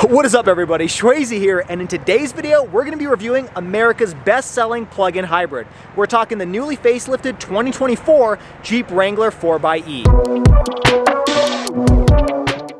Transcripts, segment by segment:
What is up, everybody? SchwayZ here, and in today's video we're going to be reviewing America's best-selling plug-in hybrid. We're talking the newly facelifted 2024 Jeep Wrangler 4xE.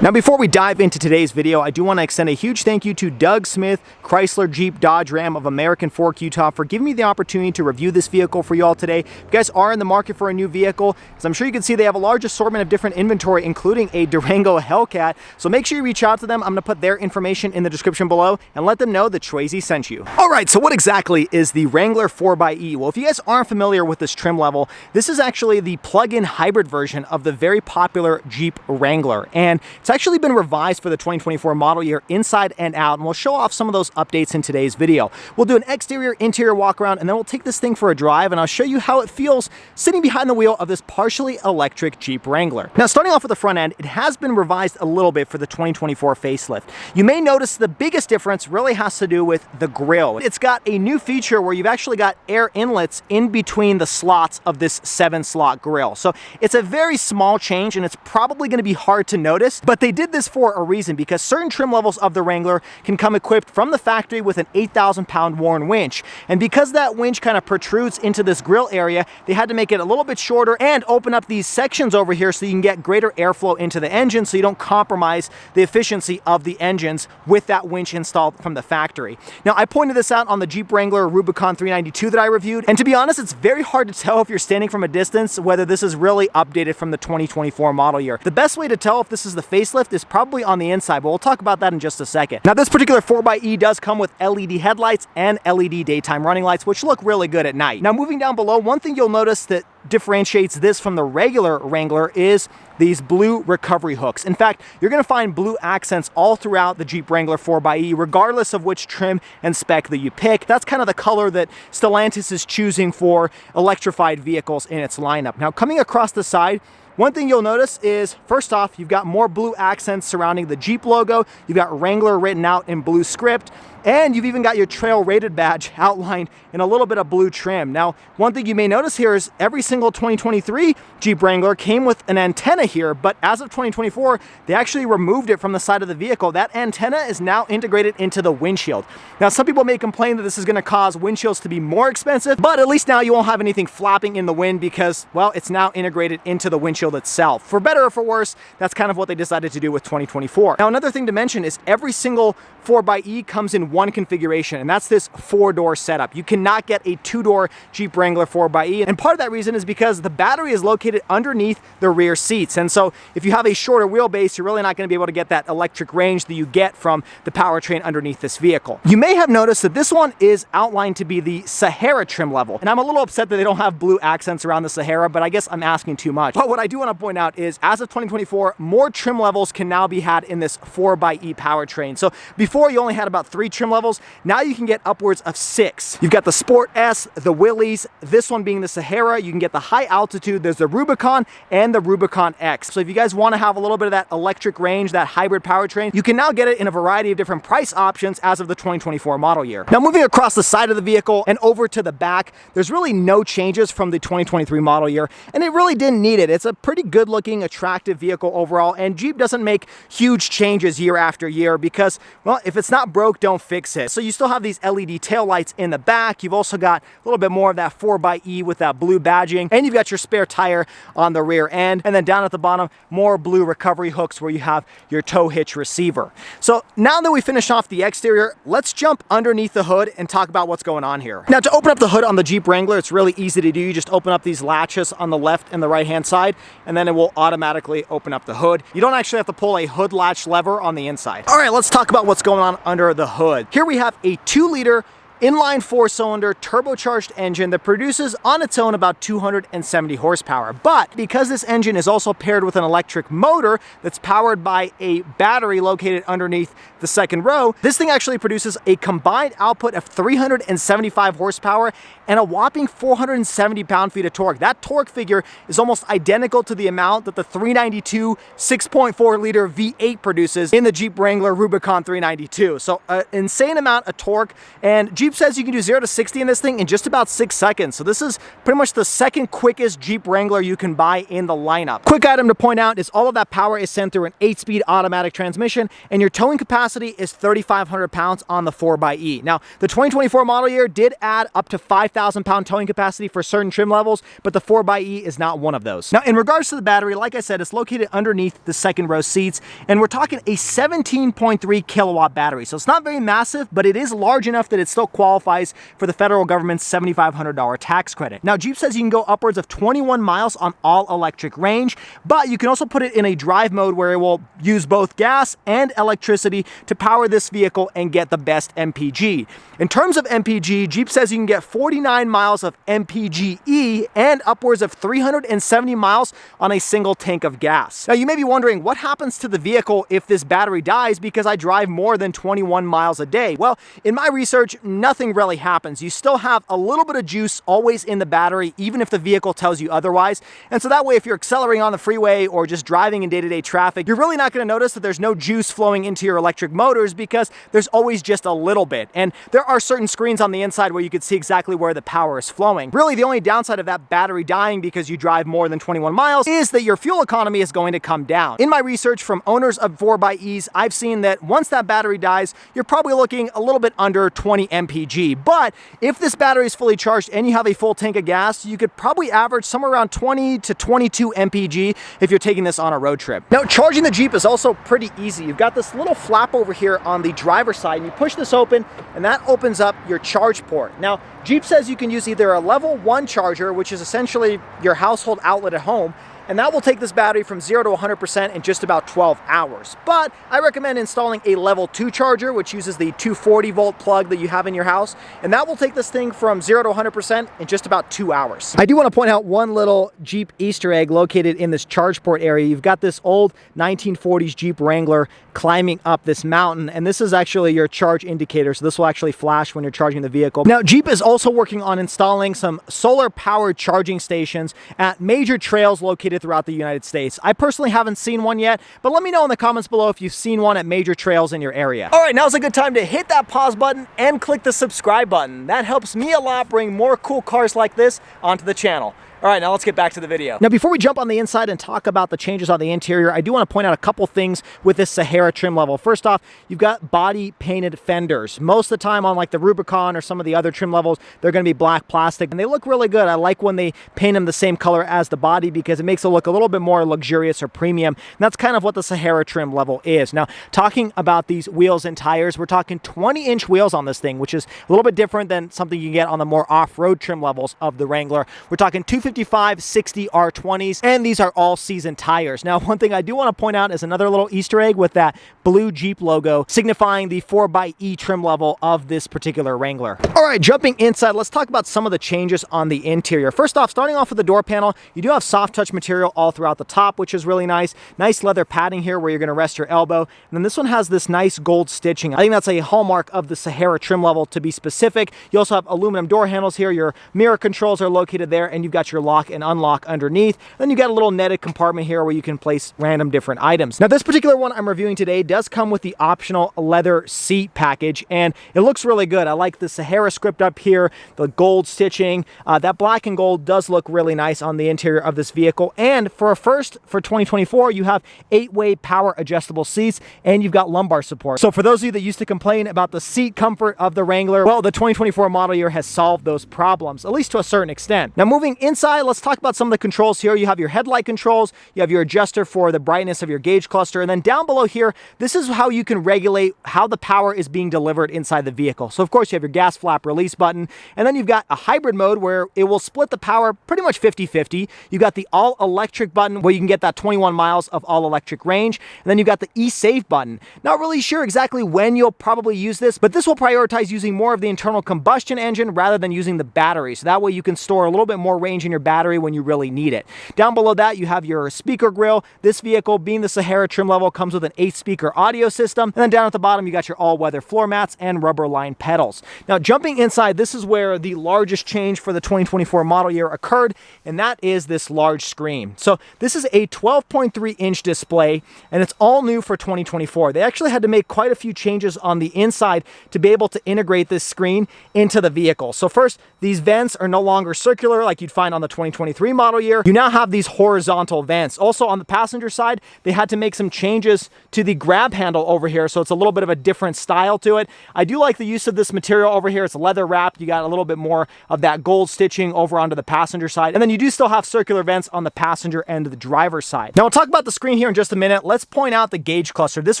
Now, before we dive into today's video, I do want to extend a huge thank you to Doug Smith, Chrysler, Jeep, Dodge, Ram of American Fork, Utah, for giving me the opportunity to review this vehicle for you all today. If you guys are in the market for a new vehicle, as I'm sure you can see, they have a large assortment of different inventory, including a Durango Hellcat. So make sure you reach out to them. I'm going to put their information in the description below and let them know that SchwayZ sent you. All right, so what exactly is the Wrangler 4xE? Well, if you guys aren't familiar with this trim level, this is actually the plug-in hybrid version of the very popular Jeep Wrangler, and it's actually been revised for the 2024 model year inside and out, and we'll show off some of those updates in today's video. We'll do an exterior interior walk around, and then we'll take this thing for a drive, and I'll show you how it feels sitting behind the wheel of this partially electric Jeep Wrangler. Now, starting off with the front end, it has been revised a little bit for the 2024 facelift. You may notice the biggest difference really has to do with the grille. It's got a new feature where you've actually got air inlets in between the slots of this 7-slot grille. So it's a very small change, and it's probably going to be hard to notice, but they did this for a reason, because certain trim levels of the Wrangler can come equipped from the factory with an 8,000-pound Warn winch. And because that winch kind of protrudes into this grille area, they had to make it a little bit shorter and open up these sections over here so you can get greater airflow into the engine, so you don't compromise the efficiency of the engines with that winch installed from the factory. Now, I pointed this out on the Jeep Wrangler Rubicon 392 that I reviewed, and to be honest, it's very hard to tell if you're standing from a distance whether this is really updated from the 2024 model year. The best way to tell if this is the facelift is probably on the inside, but we'll talk about that in just a second. Now, this particular 4xE does come with LED headlights and LED daytime running lights, which look really good at night. Now, moving down below, one thing you'll notice that differentiates this from the regular Wrangler is these blue recovery hooks. In fact, you're going to find blue accents all throughout the Jeep Wrangler 4xE, regardless of which trim and spec that you pick. That's kind of the color that Stellantis is choosing for electrified vehicles in its lineup. Now, coming across the side, one thing you'll notice is, first off, you've got more blue accents surrounding the Jeep logo. You've got Wrangler written out in blue script, and you've even got your trail rated badge outlined in a little bit of blue trim. Now, one thing you may notice here is every single 2023 Jeep Wrangler came with an antenna here, but as of 2024, they actually removed it from the side of the vehicle. That antenna is now integrated into the windshield. Now, some people may complain that this is going to cause windshields to be more expensive, but at least now you won't have anything flapping in the wind because, well, it's now integrated into the windshield itself. For better or for worse, that's kind of what they decided to do with 2024. Now, another thing to mention is every single 4xE comes in one configuration, and that's this 4-door setup. You cannot get a 2-door Jeep Wrangler 4xE, and part of that reason is because the battery is located underneath the rear seats, and so if you have a shorter wheelbase, you're really not going to be able to get that electric range that you get from the powertrain underneath this vehicle. You may have noticed that this one is outlined to be the Sahara trim level, and I'm a little upset that they don't have blue accents around the Sahara, but I guess I'm asking too much. But what I do want to point out is, as of 2024, more trim levels can now be had in this 4xE powertrain. So before you only had about 3 trim levels, now you can get upwards of 6. You've got the Sport S, the Willys, this one being the Sahara. You can get the high altitude. There's the Rubicon and the Rubicon X. So if you guys want to have a little bit of that electric range, that hybrid powertrain, you can now get it in a variety of different price options as of the 2024 model year. Now, moving across the side of the vehicle and over to the back, there's really no changes from the 2023 model year, and it really didn't need it. It's a pretty good looking, attractive vehicle overall, and Jeep doesn't make huge changes year after year because, well, if it's not broke, don't fix it. So you still have these LED taillights in the back. You've also got a little bit more of that 4xE with that blue badging, and you've got your spare tire on the rear end, and then down at the bottom, more blue recovery hooks where you have your tow hitch receiver. So now that we finish off the exterior, let's jump underneath the hood and talk about what's going on here. Now, to open up the hood on the Jeep Wrangler, it's really easy to do. You just open up these latches on the left and the right hand side, and then it will automatically open up the hood. You don't actually have to pull a hood latch lever on the inside. All right, let's talk about what's going on under the hood. Here we have a 2-liter inline 4-cylinder turbocharged engine that produces on its own about 270 horsepower. But because this engine is also paired with an electric motor that's powered by a battery located underneath the second row, this thing actually produces a combined output of 375 horsepower and a whopping 470 pound-feet of torque. That torque figure is almost identical to the amount that the 392 6.4-liter V8 produces in the Jeep Wrangler Rubicon 392. So an insane amount of torque, and Jeep Jeep says you can do 0 to 60 in this thing in just about 6 seconds. So this is pretty much the second quickest Jeep Wrangler you can buy in the lineup. Quick item to point out is all of that power is sent through an 8-speed automatic transmission, and your towing capacity is 3,500 pounds on the 4xE. Now, the 2024 model year did add up to 5,000 pound towing capacity for certain trim levels, but the 4xE is not one of those. Now, in regards to the battery, like I said, it's located underneath the second row seats, and we're talking a 17.3 kilowatt battery. So it's not very massive, but it is large enough that it still qualifies for the federal government's $7,500 tax credit. Now, Jeep says you can go upwards of 21 miles on all electric range, but you can also put it in a drive mode where it will use both gas and electricity to power this vehicle and get the best MPG. In terms of MPG, Jeep says you can get 49 miles of MPGe and upwards of 370 miles on a single tank of gas. Now, you may be wondering what happens to the vehicle if this battery dies because I drive more than 21 miles a day. Well, in my research, nothing really happens. You still have a little bit of juice always in the battery, even if the vehicle tells you otherwise. And so that way, if you're accelerating on the freeway or just driving in day-to-day traffic, you're really not going to notice that there's no juice flowing into your electric motors because there's always just a little bit. And there are certain screens on the inside where you can see exactly where the power is flowing. Really, the only downside of that battery dying because you drive more than 21 miles is that your fuel economy is going to come down. In my research from owners of 4xEs, I've seen that once that battery dies, you're probably looking a little bit under 20 mpg. But if this battery is fully charged and you have a full tank of gas, you could probably average somewhere around 20 to 22 mpg if you're taking this on a road trip. Now, charging the Jeep is also pretty easy. You've got this little flap over here on the driver's side, and you push this open, and that opens up your charge port. Now, Jeep says you can use either a level 1 charger, which is essentially your household outlet at home, and that will take this battery from 0 to 100% in just about 12 hours. But I recommend installing a level 2 charger, which uses the 240 volt plug that you have in your house, and that will take this thing from 0 to 100% in just about 2 hours. I do want to point out one little Jeep Easter egg located in this charge port area. You've got this old 1940s Jeep Wrangler climbing up this mountain, and this is actually your charge indicator, so this will actually flash when you're charging the vehicle. Now, Jeep is also working on installing some solar powered charging stations at major trails located throughout the United States. I personally haven't seen one yet, but let me know in the comments below if you've seen one at major trails in your area. All right, now's a good time to hit that pause button and click the subscribe button. That helps me a lot bring more cool cars like this onto the channel. All right, now let's get back to the video. Now, before we jump on the inside and talk about the changes on the interior, I do want to point out a couple things with this Sahara trim level. First off, you've got body painted fenders. Most of the time on like the Rubicon or some of the other trim levels, they're going to be black plastic, and they look really good. I like when they paint them the same color as the body because it makes it look a little bit more luxurious or premium. And that's kind of what the Sahara trim level is. Now, talking about these wheels and tires, we're talking 20-inch wheels on this thing, which is a little bit different than something you get on the more off-road trim levels of the Wrangler. We're talking 255 60 R20s, and these are all season tires. Now, one thing I do want to point out is another little Easter egg with that blue Jeep logo signifying the 4xE trim level of this particular Wrangler. All right, jumping inside, let's talk about some of the changes on the interior. First off, starting off with the door panel, you do have soft touch material all throughout the top, which is really nice. Nice leather padding here where you're going to rest your elbow. And then this one has this nice gold stitching. I think that's a hallmark of the Sahara trim level, to be specific. You also have aluminum door handles here. Your mirror controls are located there, and you've got your lock and unlock underneath. Then you got a little netted compartment here where you can place random different items. Now, this particular one I'm reviewing today does come with the optional leather seat package, and it looks really good. I like the Sahara script up here, the gold stitching. That black and gold does look really nice on the interior of this vehicle. And for a first for 2024, you have 8-way power adjustable seats, and you've got lumbar support. So for those of you that used to complain about the seat comfort of the Wrangler, well, the 2024 model year has solved those problems, at least to a certain extent. Now, moving inside, let's talk about some of the controls here. You have your headlight controls, you have your adjuster for the brightness of your gauge cluster, and then down below here, this is how you can regulate how the power is being delivered inside the vehicle. So of course you have your gas flap release button, and then you've got a hybrid mode where it will split the power pretty much 50-50. You've got the all electric button where you can get that 21 miles of all electric range, and then you've got the e-save button. Not really sure exactly when you'll probably use this, but this will prioritize using more of the internal combustion engine rather than using the battery. So that way you can store a little bit more range in your battery when you really need it. Down below that, you have your speaker grille. This vehicle, being the Sahara trim level, comes with an 8-speaker audio system. And then down at the bottom, you got your all-weather floor mats and rubber-lined pedals. Now, jumping inside, this is where the largest change for the 2024 model year occurred, and that is this large screen. So this is a 12.3-inch display, and it's all new for 2024. They actually had to make quite a few changes on the inside to be able to integrate this screen into the vehicle. So first, these vents are no longer circular like you'd find on the 2023 model year. You now have these horizontal vents. Also on the passenger side, they had to make some changes to the grab handle over here, so it's a little bit of a different style to it. I do like the use of this material over here. It's leather wrapped. You got a little bit more of that gold stitching over onto the passenger side, and then you do still have circular vents on the passenger and the driver's side. Now we'll talk about the screen here in just a minute. Let's point out the gauge cluster. This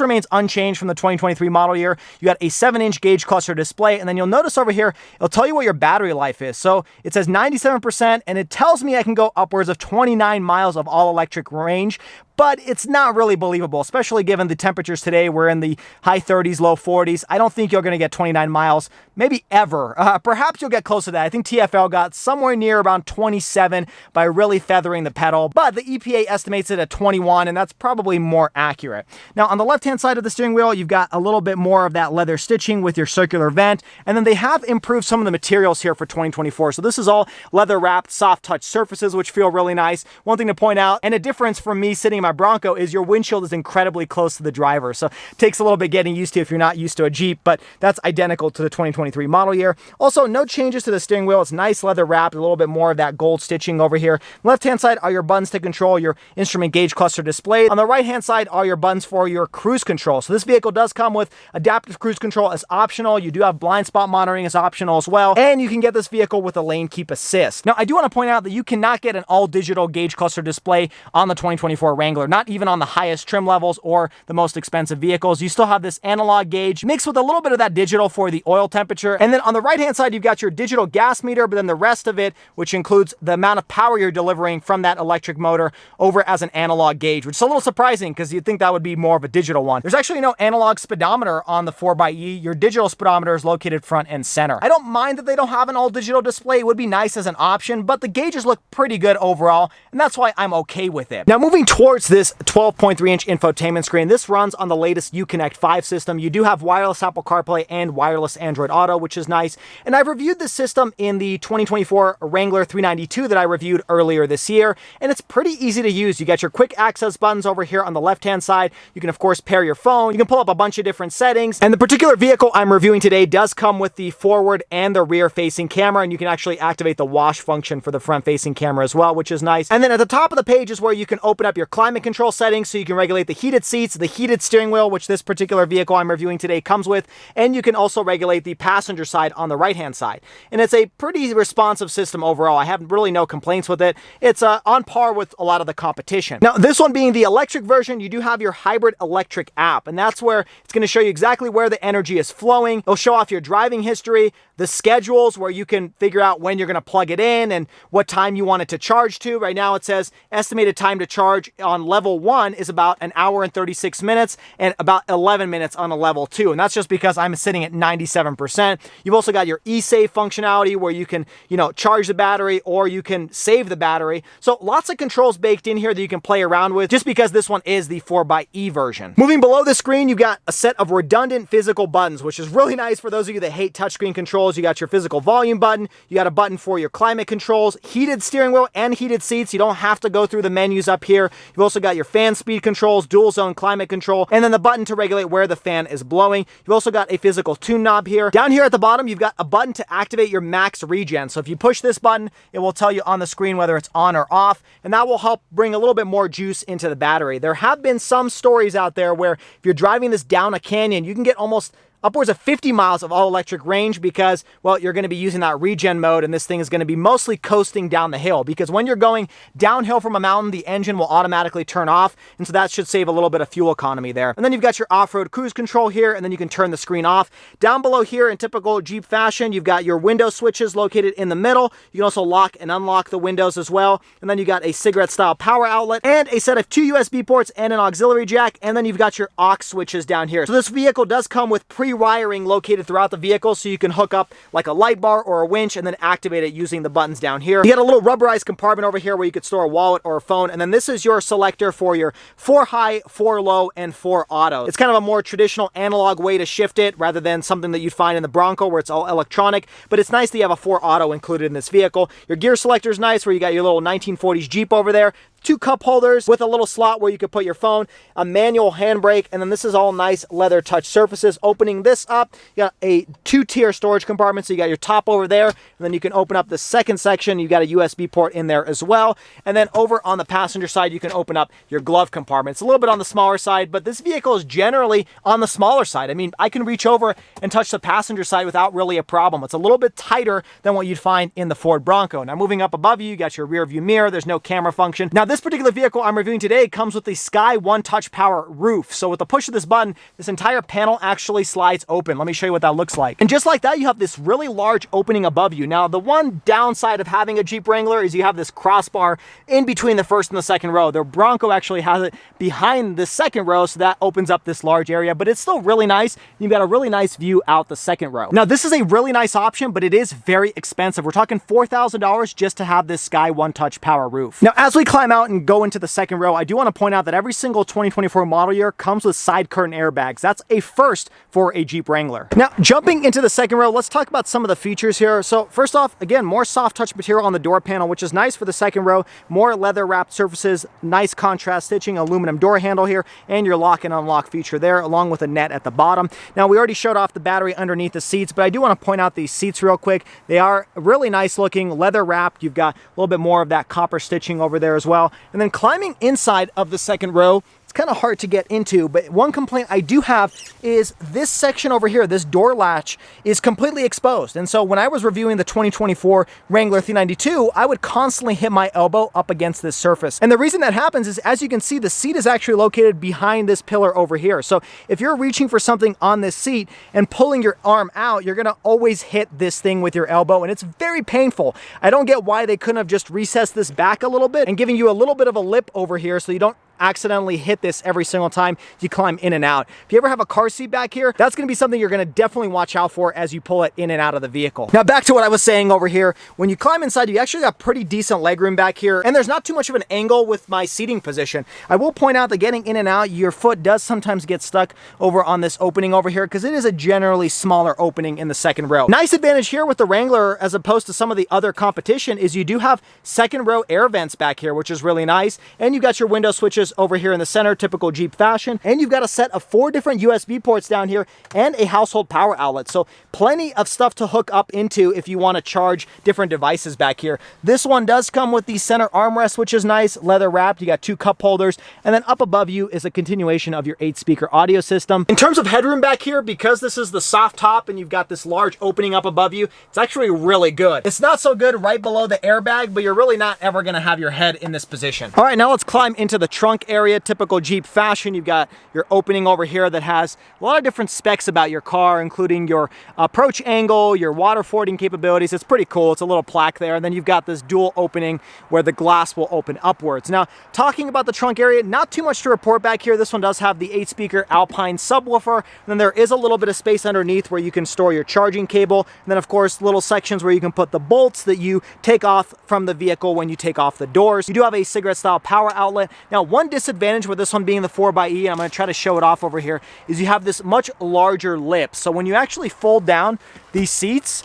remains unchanged from the 2023 model year. You got a 7-inch gauge cluster display, and then you'll notice over here, it'll tell you what your battery life is. So it says 97%, and it tells me I can go upwards of 29 miles of all-electric range, but it's not really believable, especially given the temperatures today. We're in the high 30s, low 40s. I don't think you're going to get 29 miles, maybe ever. Perhaps you'll get close to that. I think TfL got somewhere near around 27 by really feathering the pedal, but the EPA estimates it at 21, and that's probably more accurate. Now, on the left-hand side of the steering wheel, you've got a little bit more of that leather stitching with your circular vent, and then they have improved some of the materials here for 2024. So this is all leather-wrapped, soft-touch surfaces, which feel really nice. One thing to point out, and a difference from me sitting in my Bronco, is your windshield is incredibly close to the driver. So it takes a little bit getting used to if you're not used to a Jeep, but that's identical to the 2023 model year. Also, no changes to the steering wheel. It's nice leather wrapped, a little bit more of that gold stitching over here. Left-hand side are your buttons to control your instrument gauge cluster display. On the right-hand side are your buttons for your cruise control. So this vehicle does come with adaptive cruise control as optional. You do have blind spot monitoring as optional as well, and you can get this vehicle with a lane keep assist. Now, I do want to point out that you cannot get an all-digital gauge cluster display on the 2024 Wrangler, not even on the highest trim levels or the most expensive vehicles. You still have this analog gauge mixed with a little bit of that digital for the oil temperature. And then on the right-hand side, you've got your digital gas meter, but then the rest of it, which includes the amount of power you're delivering from that electric motor, over as an analog gauge, which is a little surprising because you'd think that would be more of a digital one. There's actually no analog speedometer on the 4xE. Your digital speedometer is located front and center. I don't mind that they don't have an all-digital display. It would be nice as an option, but the gauges look pretty good overall, and that's why I'm okay with it. Now, moving towards this 12.3-inch infotainment screen, this runs on the latest Uconnect 5 system. You do have wireless Apple CarPlay and wireless Android Auto, which is nice. And I've reviewed this system in the 2024 Wrangler 392 that I reviewed earlier this year, and it's pretty easy to use. You got your quick access buttons over here on the left-hand side. You can, of course, pair your phone. You can pull up a bunch of different settings. And the particular vehicle I'm reviewing today does come with the forward and the rear-facing camera, and you can actually activate the wash function for the front-facing camera as well, which is nice. And then at the top of the page is where you can open up your climate control settings, so you can regulate the heated seats, the heated steering wheel, which this particular vehicle I'm reviewing today comes with, and you can also regulate the passenger side on the right-hand side. And it's a pretty responsive system overall. I have really no complaints with it. It's on par with a lot of the competition. Now, this one being the electric version, you do have your hybrid electric app, and that's where it's going to show you exactly where the energy is flowing. It'll show off your driving history, the schedules where you can figure out when you're going to plug it in and what time you want it to charge to. Right now it says estimated time to charge on level 1 is about 1 hour and 36 minutes and about 11 minutes on a level 2. And that's just because I'm sitting at 97%. You've also got your eSave functionality where you can, charge the battery or you can save the battery. So lots of controls baked in here that you can play around with just because this one is the 4xE version. Moving below the screen, you've got a set of redundant physical buttons, which is really nice for those of you that hate touchscreen controls. You got your physical volume button, you got a button for your climate controls, heated steering wheel and heated seats. You don't have to go through the menus up here. You've also got your fan speed controls, dual zone climate control, and then the button to regulate where the fan is blowing. You've also got a physical tune knob here. Down here at the bottom, you've got a button to activate your max regen. So if you push this button, it will tell you on the screen whether it's on or off, and that will help bring a little bit more juice into the battery. There have been some stories out there where if you're driving this down a canyon, you can get almost upwards of 50 miles of all-electric range because, well, you're going to be using that regen mode, and this thing is going to be mostly coasting down the hill because when you're going downhill from a mountain, the engine will automatically turn off, and so that should save a little bit of fuel economy there. And then you've got your off-road cruise control here, and then you can turn the screen off. Down below here, in typical Jeep fashion, you've got your window switches located in the middle. You can also lock and unlock the windows as well, and then you got a cigarette-style power outlet and a set of 2 USB ports and an auxiliary jack, and then you've got your aux switches down here. So this vehicle does come with pre wiring located throughout the vehicle, so you can hook up like a light bar or a winch and then activate it using the buttons down here. You got a little rubberized compartment over here where you could store a wallet or a phone, and then this is your selector for your 4 high, 4 low, and 4 auto. It's kind of a more traditional analog way to shift it rather than something that you'd find in the Bronco where it's all electronic, but it's nice that you have a 4 auto included in this vehicle. Your gear selector is nice where you got your little 1940s Jeep over there. 2 cup holders with a little slot where you could put your phone, a manual handbrake, and then this is all nice leather touch surfaces. Opening this up, you got a 2-tier storage compartment, so you got your top over there, and then you can open up the second section. You got a USB port in there as well, and then over on the passenger side, you can open up your glove compartment. It's a little bit on the smaller side, but this vehicle is generally on the smaller side. I mean, I can reach over and touch the passenger side without really a problem. It's a little bit tighter than what you'd find in the Ford Bronco. Now, moving up above you, you got your rear view mirror. There's no camera function. Now, this particular vehicle I'm reviewing today comes with the Sky One Touch Power roof. So with the push of this button, this entire panel actually slides open. Let me show you what that looks like. And just like that, you have this really large opening above you. Now, the one downside of having a Jeep Wrangler is you have this crossbar in between the first and the second row. The Bronco actually has it behind the second row, so that opens up this large area, but it's still really nice. You've got a really nice view out the second row. Now, this is a really nice option, but it is very expensive. We're talking $4,000 just to have this Sky One Touch Power roof. Now, as we climb out and go into the second row, I do want to point out that every single 2024 model year comes with side curtain airbags. That's a first for a Jeep Wrangler. Now, jumping into the second row, let's talk about some of the features here. So first off, again, more soft touch material on the door panel, which is nice for the second row. More leather wrapped surfaces, nice contrast stitching, aluminum door handle here, and your lock and unlock feature there, along with a net at the bottom. Now, we already showed off the battery underneath the seats, but I do want to point out these seats real quick. They are really nice looking, leather wrapped. You've got a little bit more of that copper stitching over there as well. And then climbing inside of the second row, it's kind of hard to get into, but one complaint I do have is this section over here, this door latch is completely exposed. And so when I was reviewing the 2024 Wrangler 392, I would constantly hit my elbow up against this surface. And the reason that happens is, as you can see, the seat is actually located behind this pillar over here. So if you're reaching for something on this seat and pulling your arm out, you're gonna always hit this thing with your elbow, and it's very painful. I don't get why they couldn't have just recessed this back a little bit and giving you a little bit of a lip over here so you don't accidentally hit this every single time you climb in and out. If you ever have a car seat back here, that's going to be something you're going to definitely watch out for as you pull it in and out of the vehicle. Now, back to what I was saying over here. When you climb inside, you actually got pretty decent legroom back here, and there's not too much of an angle with my seating position. I will point out that getting in and out, your foot does sometimes get stuck over on this opening over here because it is a generally smaller opening in the second row. Nice advantage here with the Wrangler as opposed to some of the other competition is you do have second row air vents back here, which is really nice, and you got your window switches over here in the center, typical Jeep fashion, and you've got a set of 4 different USB ports down here and a household power outlet. So plenty of stuff to hook up into if you want to charge different devices back here. This one does come with the center armrest, which is nice, leather wrapped. You got 2 cup holders, and then up above you is a continuation of your 8-speaker audio system. In terms of headroom back here, because this is the soft top and you've got this large opening up above you, it's actually really good. It's not so good right below the airbag, but you're really not ever going to have your head in this position. All right, now let's climb into the trunk area. Typical Jeep fashion, you've got your opening over here that has a lot of different specs about your car, including your approach angle, your water fording capabilities. It's pretty cool. It's a little plaque there. And then you've got this dual opening where the glass will open upwards. Now, talking about the trunk area, not too much to report back here. This one does have the 8-speaker Alpine subwoofer. And then there is a little bit of space underneath where you can store your charging cable. And then, of course, little sections where you can put the bolts that you take off from the vehicle when you take off the doors. You do have a cigarette-style power outlet. Now, one disadvantage with this one being the 4xE, and I'm going to try to show it off over here, is you have this much larger lip. So when you actually fold down these seats,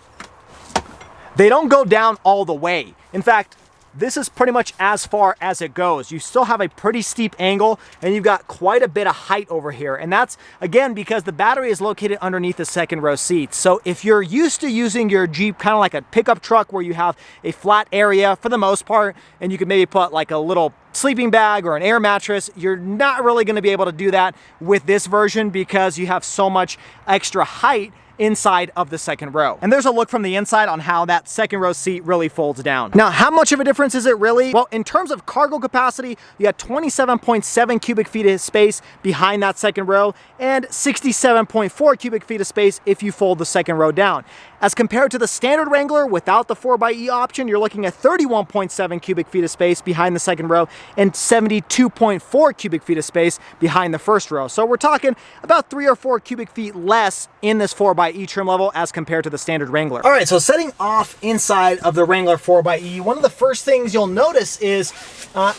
they don't go down all the way. In fact, this is pretty much as far as it goes. You still have a pretty steep angle, and you've got quite a bit of height over here. And that's, again, because the battery is located underneath the second row seats. So if you're used to using your Jeep kind of like a pickup truck where you have a flat area for the most part, and you can maybe put like a little sleeping bag or an air mattress, you're not really going to be able to do that with this version because you have so much extra height inside of the second row. And there's a look from the inside on how that second row seat really folds down. Now, how much of a difference is it really? Well, in terms of cargo capacity, you got 27.7 cubic feet of space behind that second row and 67.4 cubic feet of space if you fold the second row down. As compared to the standard Wrangler without the 4xe option, you're looking at 31.7 cubic feet of space behind the second row and 72.4 cubic feet of space behind the first row. So we're talking about 3 or 4 cubic feet less in this 4xe trim level as compared to the standard Wrangler. All right, so setting off inside of the Wrangler 4xe, one of the first things you'll notice is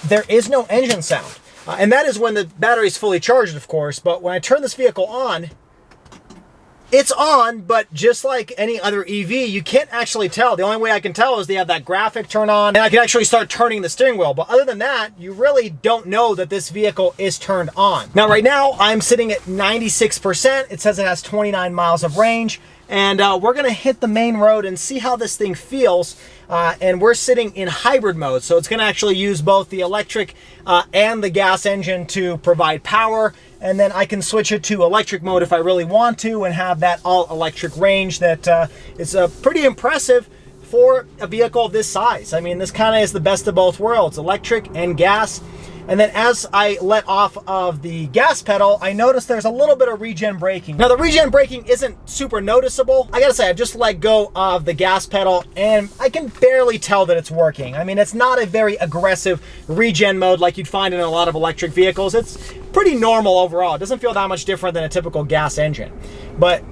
there is no engine sound. And that is when the battery is fully charged, of course. But when I turn this vehicle on, it's on, but just like any other EV, you can't actually tell. The only way I can tell is they have that graphic turn on, and I can actually start turning the steering wheel. But other than that, you really don't know that this vehicle is turned on. Now, right now, I'm sitting at 96%. It says it has 29 miles of range. And we're gonna hit the main road and see how this thing feels. And we're sitting in hybrid mode. So it's gonna actually use both the electric and the gas engine to provide power. And then I can switch it to electric mode if I really want to and have that all electric range that is pretty impressive for a vehicle of this size. I mean, this kind of is the best of both worlds, electric and gas. And then as I let off of the gas pedal, I noticed there's a little bit of regen braking. Now the regen braking isn't super noticeable. I gotta say, I just let go of the gas pedal and I can barely tell that it's working. I mean, it's not a very aggressive regen mode like you'd find in a lot of electric vehicles. It's pretty normal overall. It doesn't feel that much different than a typical gas engine. But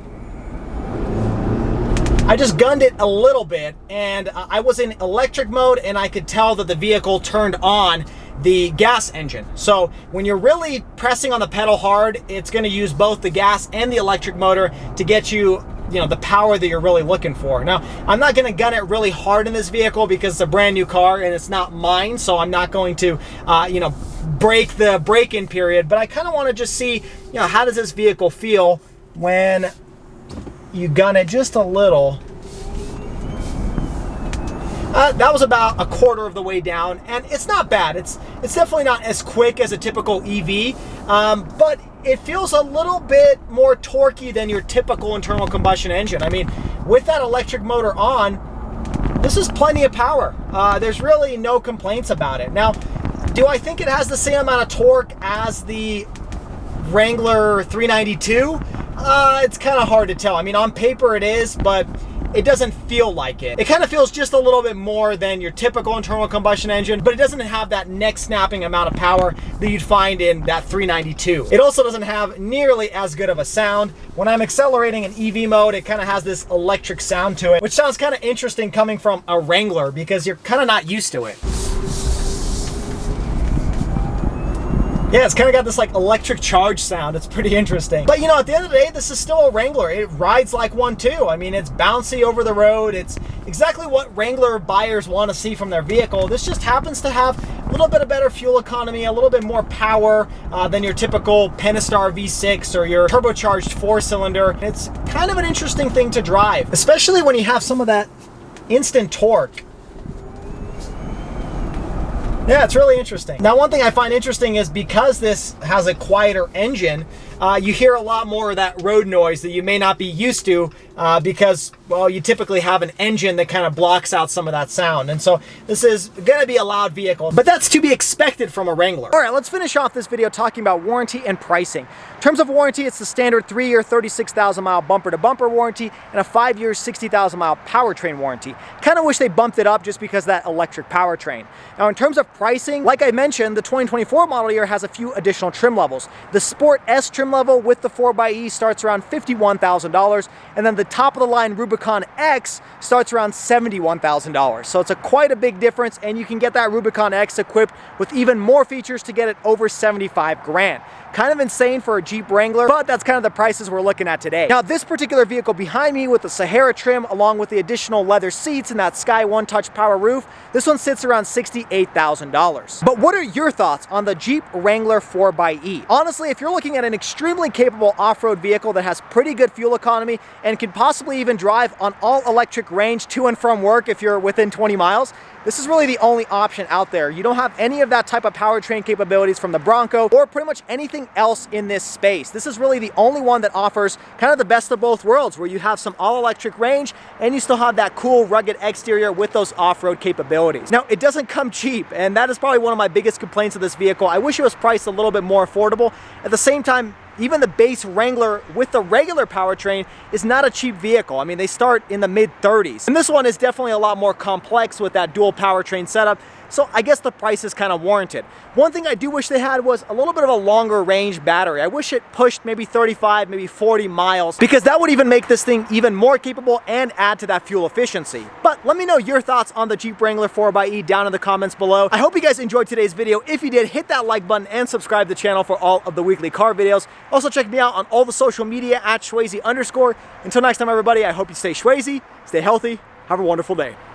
I just gunned it a little bit and I was in electric mode and I could tell that the vehicle turned on the gas engine. So when you're really pressing on the pedal hard, it's going to use both the gas and the electric motor to get you, the power that you're really looking for. Now, I'm not going to gun it really hard in this vehicle because it's a brand new car and it's not mine. So I'm not going to, break the break-in period, but I kind of want to just see, how does this vehicle feel when you gun it just a little. That was about a quarter of the way down, and it's not bad. It's definitely not as quick as a typical EV, but it feels a little bit more torquey than your typical internal combustion engine. I mean, with that electric motor on, this is plenty of power. There's really no complaints about it. Now, do I think it has the same amount of torque as the Wrangler 392? It's kind of hard to tell. I mean, on paper it is, but it doesn't feel like it. It kind of feels just a little bit more than your typical internal combustion engine, but it doesn't have that neck snapping amount of power that you'd find in that 392. It also doesn't have nearly as good of a sound. When I'm accelerating in EV mode, it kind of has this electric sound to it, which sounds kind of interesting coming from a Wrangler because you're kind of not used to it. Yeah, it's kind of got this like electric charge sound. It's pretty interesting. But at the end of the day, this is still a Wrangler. It rides like one too. I mean, it's bouncy over the road. It's exactly what Wrangler buyers want to see from their vehicle. This just happens to have a little bit of better fuel economy, a little bit more power than your typical Pentastar V6 or your turbocharged 4-cylinder. It's kind of an interesting thing to drive, especially when you have some of that instant torque. Yeah, it's really interesting. Now, one thing I find interesting is because this has a quieter engine, you hear a lot more of that road noise that you may not be used to because, well, you typically have an engine that kind of blocks out some of that sound. And so this is going to be a loud vehicle, but that's to be expected from a Wrangler. All right, let's finish off this video talking about warranty and pricing. In terms of warranty, it's the standard 3-year, 36,000-mile bumper-to-bumper warranty and a 5-year, 60,000-mile powertrain warranty. Kind of wish they bumped it up just because of that electric powertrain. Now, in terms of pricing, like I mentioned, the 2024 model year has a few additional trim levels. The Sport S trim level with the 4xe starts around $51,000, and then the top of the line Rubicon X starts around $71,000. So it's quite a big difference, and you can get that Rubicon X equipped with even more features to get it over 75 grand. Kind of insane for a Jeep Wrangler, but that's kind of the prices we're looking at today. Now, this particular vehicle behind me with the Sahara trim, along with the additional leather seats and that Sky One Touch power roof, this one sits around $68,000. But what are your thoughts on the Jeep Wrangler 4xe? Honestly, if you're looking at an extreme extremely capable off-road vehicle that has pretty good fuel economy and can possibly even drive on all electric range to and from work if you're within 20 miles. This is really the only option out there. You don't have any of that type of powertrain capabilities from the Bronco or pretty much anything else in this space. This is really the only one that offers kind of the best of both worlds, where you have some all-electric range and you still have that cool rugged exterior with those off-road capabilities. Now, it doesn't come cheap, and that is probably one of my biggest complaints of this vehicle. I wish it was priced a little bit more affordable. At the same time, even the base Wrangler with the regular powertrain is not a cheap vehicle. I mean, they start in the mid-30s. And this one is definitely a lot more complex with that dual powertrain setup. So I guess the price is kind of warranted. One thing I do wish they had was a little bit of a longer range battery. I wish it pushed maybe 35, maybe 40 miles, because that would even make this thing even more capable and add to that fuel efficiency. But let me know your thoughts on the Jeep Wrangler 4xE down in the comments below. I hope you guys enjoyed today's video. If you did, hit that like button and subscribe to the channel for all of the weekly car videos. Also check me out on all the social media at SchwayZ_. Until next time, everybody, I hope you stay SchwayZ, stay healthy, have a wonderful day.